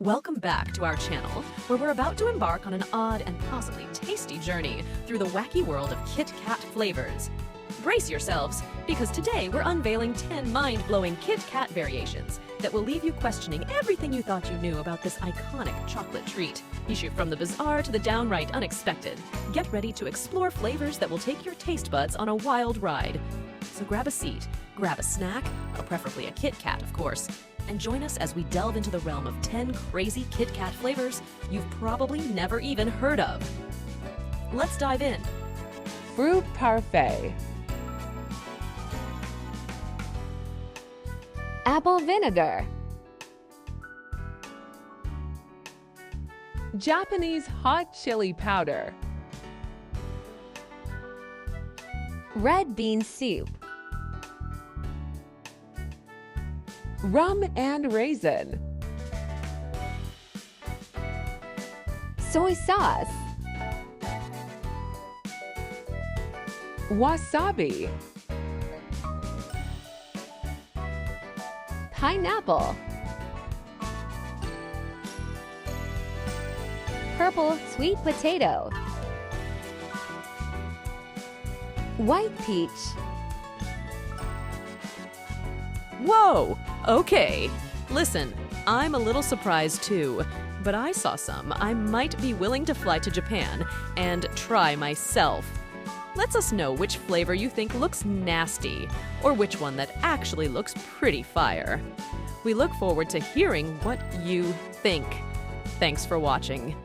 Welcome back to our channel, where we're about to embark on an odd and possibly tasty journey through the wacky world of Kit Kat flavors. Brace yourselves, because today we're unveiling 10 mind-blowing Kit Kat variations that will leave you questioning everything you thought you knew about this iconic chocolate treat. Issue from the bizarre to the downright unexpected. Get ready to explore flavors that will take your taste buds on a wild ride. So grab a seat, grab a snack, preferably a Kit Kat, of course, and join us as we delve into the realm of 10 crazy Kit Kat flavors you've probably never even heard of. Let's dive in. Fruit parfait. Apple vinegar. Japanese hot chili powder. Red bean soup. Rum and raisin. Soy sauce. Wasabi. Pineapple. Purple sweet potato. White peach. Whoa! Okay. Listen, I'm a little surprised too, but I saw some I might be willing to fly to Japan and try myself. Let us know which flavor you think looks nasty, or which one that actually looks pretty fire. We look forward to hearing what you think. Thanks for watching.